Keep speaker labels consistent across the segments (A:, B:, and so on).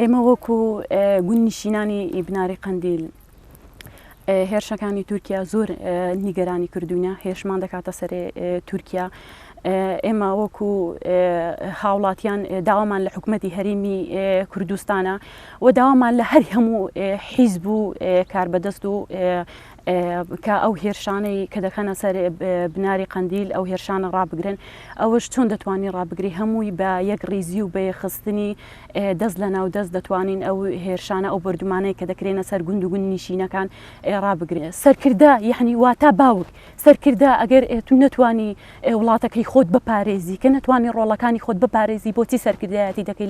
A: ئێمە وەکو گونیشینانی بناری قەندیل هێرشەکانی تورکیا زۆر نیگەرانی کردوونە، هێرشمان دەکاتە سەر تورکیا. ئێمە وەکو هاوڵاتیان داوامان لە حکوومەتی هەرێمی کوردستانە و داوامان لە هەر هەموو حیزب و کاربەدەست و کە ئەو هێرشانەی کە دەکەنە سەر بناری قەندیل ئەو هێرشانە ڕابگرن، ئەوەش چۆن دەتوانین ڕابگری هەمووی بە یەک ڕیزی و بە یەخستنی دەست لە ناو دەست دەتوانین ئەو هێرشانە ئەو بەردومانەی کە دەکرێنە سەر گوند و گوند نیشینەکان ڕابگرێت. سەرکردا یعنی واتە باوک سەرکردا ئەگەر تو نەتوانی وڵاتەکەی خۆت بپارێزی کە نەتوانی ڕۆڵەکانی خۆت بپارێزی بۆچی سەرکردایەتی دەکەی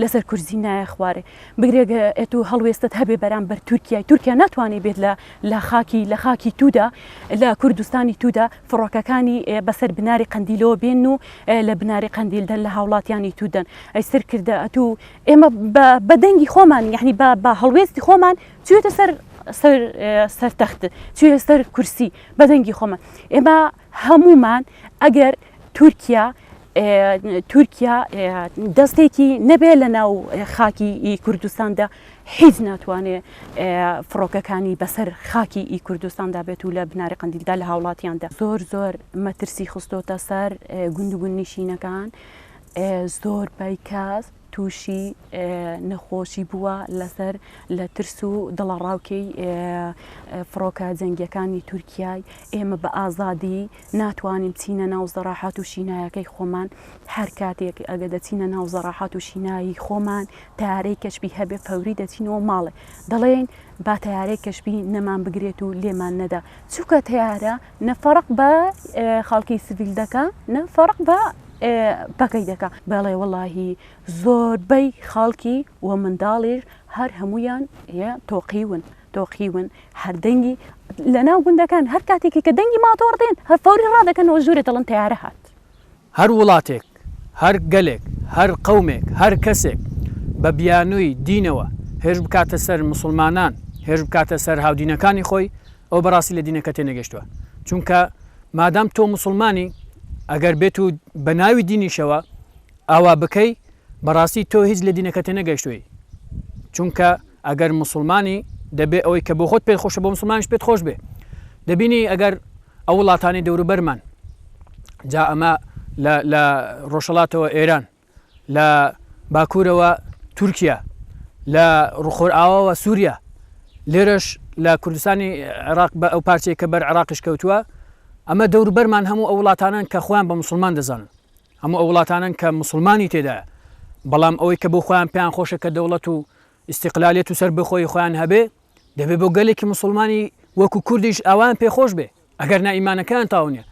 A: لەسەر کورسی نایە خوارێ بگرێگە تو هەڵوێستت هەبێ بەرامبەر تورکیا ناتوانێت بێت لە خاکی تودا لە کوردستانی تودا فڕۆکەکانی بەسەر بناری قەندیلەوە بێن و لە بناری قەندیلدەن لە هاوڵاتیانی تودەن. ئەی سەرکردە ئەتو ئێمە بە دەنگی خۆمان یعنی بە هەڵوێستی خۆمان چوێتە سەر تەخت چوێ سەر کورسی بە دەنگی خۆمان. ئێمە هەمومان ئەگەر تورکیا دەستێکی نەبێ لە ناو خاکی کوردستاندا هیچ ناتوانێت فڕۆکەکانی بەسەر خاکی کوردستاندا بێت و لە بناری قەندیلدا لە هاوڵاتیاندا زۆر مەترسی خستۆتە سەر گوند و گوند نیشینەکان. زۆر بەیکاس تووشی نەخۆشی بووە لەسەر لە ترس و دڵەڕاوکەی فڕۆکە جەنگیەکانی تورکیای. ئێمە بە ئازادی ناتوانین بچینە ناو زەراحات و شینایەکەی خۆمان. هەر کاتێک ئەگە دەچینە ناو زەراحات و شینایی خۆمان تارەی کەشبی هەبێ فەوری دەچینەوە ماڵێ دەڵێن با تیارەی کەشبی نەمان بگرێت و لێمان نەدا چووکە تیارە نەفەرق بە خەڵکی سڤیل دەکە نەفەرق بە بەکەی دەکە. بەڵێ وەڵاهی زۆربەی خاڵکی و منداڵیش هەر هەمویان تۆقیون هەر دەنگی لە ناو گوندەکان هەر کاتێکی کە دەنگی ماتۆڕ دێن هەر فەوری ڕادەکەنەوە ژوورێ دەڵن تیارە هات.
B: هەر وڵاتێک هەر گەلێک هەر قەومێک هەر کەسێک بە بیانووی دینەوە هێرش بکاتە سەر مسلمانان هێرش بکاتە سەر هاودینەکانی خۆی ئەو بەڕاستی لە دینەکە تێنەگەشتووە. چونکە مادام تۆ مسلمانی ئەگەر بێت و بە ناوی دینیشەوە ئاوا بکەی بەڕاستی تۆ هیچ لە دینەکە تێنەگەشتووی. چونکە ئەگەر مسلمانی دەبێت ئەوەی کە بۆ خۆت پێت خۆشە بۆ مسلمانش پێت خۆش بێ. دەبینی ئەگەر ئەو وڵاتانی دەوروبەرمان جا ئەمە لە ڕۆژهەڵاتەوە ئێران لە باکوورەوە تورکیا لە ڕوخۆر ئاوەوە سووریا لێرەش لە کوردستانی عێراق بە ئەو پارچەیە کە بەر عێراقش کەوتووە ئەمە دەوروبەرمان هەموو ئەو وڵاتانن کە خۆیان بە مسلمان دەزانن هەموو ئەو وڵاتانن کە مسلمانی تێدایە بەڵام ئەوەی کە بۆ خۆیان پێیان خۆشە کە دەوڵەت و ئیستیقلالێت و سەر بخۆی خۆیان هەبێ دەبێت بۆ گەلێکی مسلمانی وەکو کوردیش ئەوان پێخۆش بێ ئەگەر نائیمانەکان تاونیە.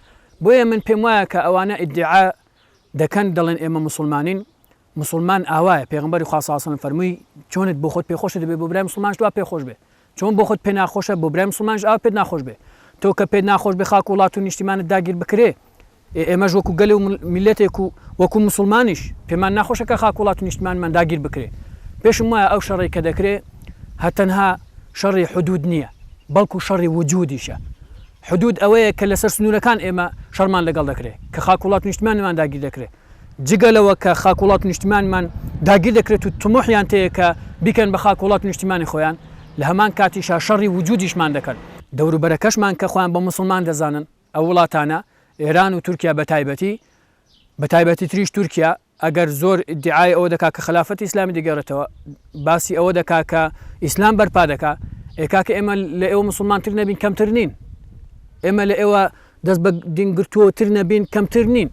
B: بۆیە من پێم وایە کە ئەوانە ئیدعا دەکەن دەڵێن ئێمە مسلمانین مسلمان ئاوایە پێغمبەری خوا صلی الله علیه و سلم فەرمووی چۆنت بۆ خۆت پێخۆشە دەبێت بۆ برای مسلمانش دوا پێخۆش بێ چۆن بۆ خۆت پێ ناخۆشە بۆ برای مسلمانش ئاوا پێت ناخۆش بێ. تۆ کە پێت ناخۆش بێ خاک وڵات و نیشتیمانت داگیر بکرێ ئێمەش وەکو گەلێ و میلەتێک و وەکو مسلمانیش پێمان ناخۆشە کە خاک وڵات و نیشتیمانمان داگیر بکرێ. پێشم وایە ئەو شەڕی کە دەکرێ هەتەنها شەڕی حدود نییە بەڵکو شەڕی وجودیشە. حدود ئەوەیە کە لەسەر سنوورەکان ئێمە شەڕمان لەگەڵ دەکرێت کە خاک وڵات و نیشتیمانمان داگیر دەکرێت جگەلەوە کە خاک وڵات و نیشتیمانمان داگیر دەکرێت و تموحیان تەیە کە بیکەن بە خاک وڵات و نیشتیمانی خۆیان لە هەمان کاتیشا شەڕی وجودیشمان دەکەن. دەوروبەرەکەشمان کە خۆیان بە مسلمان دەزانن ئەو وڵاتانە ئێران و تورکیا بەتایبەتی تریش تورکیا ئەگەر زۆر ئیدعای ئەوە دەکا کە خلافەتی ئیسلامی دەگەڕێتەوە باسی ئەوە دەکا کە ئیسلام بەرپا دەکا ئێکاکە ئێمە لە ئێوە مسلمانتر نەبین کەمتر نین ئێمە لە ئێوە دەست بە دینگرتووەتر نەبین کەمتر نین.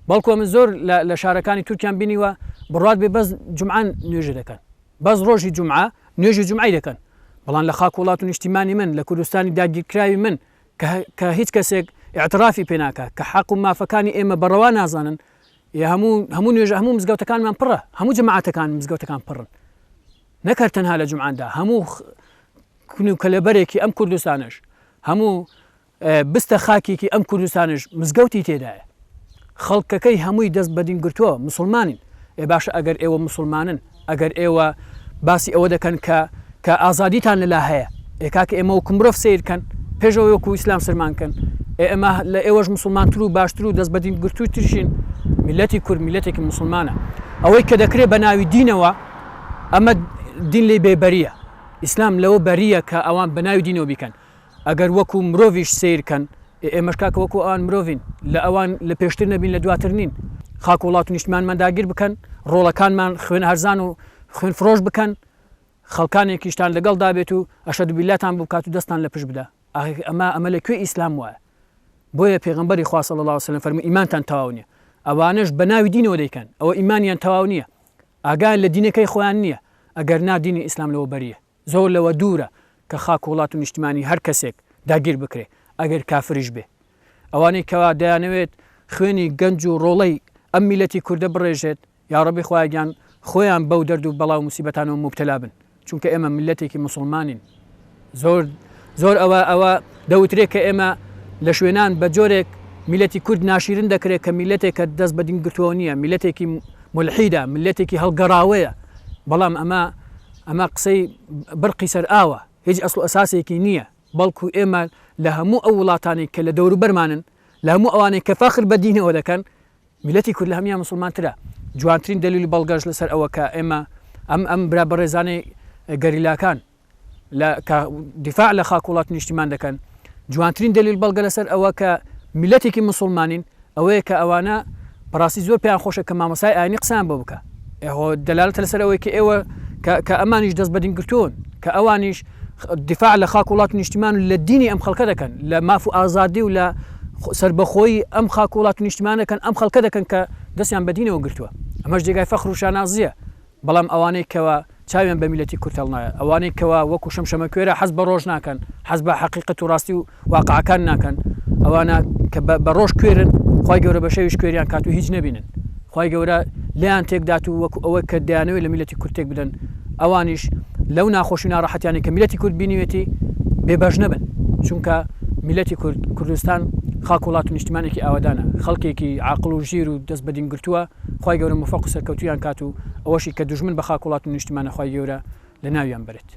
B: بەڵکو من زۆر لە شارەکانی تورکیان بینیوە بڕات بێ بەس جومعان نوێژە دەکەن بەس ڕۆژی جومعە نوێژی جومعی دەکەن بەڵام لە خاک وڵات و نیشتیمانی من لە کوردستانی داگیرکراوی من کە هیچ کەسێک اعترافی پێ ناکە کە حەق و مافەکانی ئێمە بەڕەوا نازانن هەموو نوێژە هەموو مزگەوتەکانمان پڕە هەموو جەماعەتەکان مزگەوتەکان پڕن نەکرد تەنها لە جومعاندا هەموو کون و کەلەبەرێکی ئەم کوردستانش هەموو بستە خاکێکی ئەم کوردستانش مزگەوتی تێدایە خەڵکەکەی هەمووی دەست بە دینگرتووە مسلمانین. باشە ئەگەر ئێوە مسلمانن ئەگەر ئێوە باسی ئەوە دەکەن کە ئازادیتان لەلا هەیە ئێکاکە ئێمە وەکو مرۆڤ سیرکەن پێشەوە وەکو ئیسلام سرمانکەن ئێمە لە ئێوەش مسلمانتر و باشتر و دەست بە دینگرتووترشین میلەتی کورد میلەتێکی مسلمانە. ئەوەی کە دەکرێت بە ناوی دینەوە ئەمە دین لێ بێبەریە ئیسلام لەوە بەریە کە ئەوان بەناوی دینەوە بیکەن ئەگەر وەکو مرۆڤیش سیرکەن ئێمەش کاکە وەکو ئەوان مرۆڤین لە ئەوان لە پێشتر نەبین لە دواتر نین خاک وڵات و نیشتمانمان داگیر بکەن ڕۆڵەکانمان خوێن هەرزان و خوێن فرۆش بکەن خەڵکانێکیشتان لەگەڵ دابێت و ئەشهد بیلاتان بکات و دەستان لە پشت بدە ئەمە لەکوێ ئیسلام وایە بۆیە پێغەمبەری خوا صلی الله علیه وسلم فەرمووی ئیمانتان تەواو نییە ئەوانش بەناوی دینەوە دەیکەن ئەوە ئیمانیان تەواو نییە ئاگایان لە دینەکەی خۆیان نییە ئەگەر نا دینی ئیسلام لەوە بەریە زۆر لەوە دوورە کە خاک وڵات و نیشتمانی هەر کەسێک داگیر بکرێ ئەگەر کافریش بێ ئەوانەی کەوا دەیانەوێت خوێنی گەنج و ڕۆڵەی ئەم میلەتی کوردە بڕێژێت یا ڕەبی خوایان خۆیان بەو دەرد و بەڵاو موسیبەتانەوە مبتەلا بن چونکە ئێمە میلەتێکی مسلمانین زۆر ئەوە دەوترێت کە ئێمە لە شوێنان بە جۆرێک میلەتی کورد ناشیرن دەکرێت کە میلەتێکە دەست بە دینگرتووە نییە میلەتێکی ملحیدە میلەتێکی هەڵگەڕاوەیە بەڵام ئەمە قسەی بڕقی سەر ئاوە هیچ ئەسڵ ئەساسێکی نییە بەڵکو ئێمە لە هەموو ئەو وڵاتانی کە لە دەور بەرمانن لە هەموو ئەوانەی کە فەخر بە دینەوە دەکەن میلەتی کورد لە هەمیان مسلمانترە جوانترین دلیلی بەڵگەش لەسەر ئەوە کە ئێمە ئەم برا بەڕێزانەی گەریلاکان دیفاع لە خاک وڵات نیشتیمان دەکەن جوانترین دلیل بەڵگە لەسەر ئەوە کە میلەتێکی مسلمانین ئەوەیە کە ئەوانە بەڕاستی زۆر پێیان خۆشە کە مامۆسای ئاینی قسەیان بۆ بکە دەلالەتە لەسەر ئەوەی کە ئێوە کە ئەمانیش دەست بە دینگرتوون کە ئەوانیش دیفاع لە خاک وڵات نیشتیمان و لە دینی ئەم خەڵکە دەکەن لە ماف و ئازادی و لە سربەخۆی ئەم خاک وڵات نیشتیمان دەکەن ئەم خەڵکە دەکەن کە دەستیان بە دینەوە گرتووە ئەمەش جێگای فەخر و شانازیە بەڵام ئەوانەی کەوە چاویان بە میلەتی کورد هەڵنایە ئەوانەی کەوا وەکو شەمشەمە کوێرە حەز بە ڕۆژ ناکەن حەز بە حەقیقەت و ڕاستی و واقعەکان ناکەن ئەوانە کە بە ڕۆژ کوێرن خی گەورە بە شەویش کوێریان کات و هیچ نەبینن خی گەورە لیان تێکدات و وەکو ئەوە کە دەیانەوێت لە میلەتی کورد تێک بدەن ئەوانیش لەو ناخۆشی ناڕەحەتیانی کە میلەتی کورد بینیوێتی بێبەش نەبن چونکە میلەتی کوردستان خاک وڵات و نیشتیمانێکی ئاوادانە خەڵکێکی عاقڵ و ژیر و دەست بە دینگرتووە خی گەورە موفەق و سەرکەوتویان کات و ئەوەشی کە دوژمن بە خاک وڵات و نیشتیمانە خی گەورە لە ناویان بێت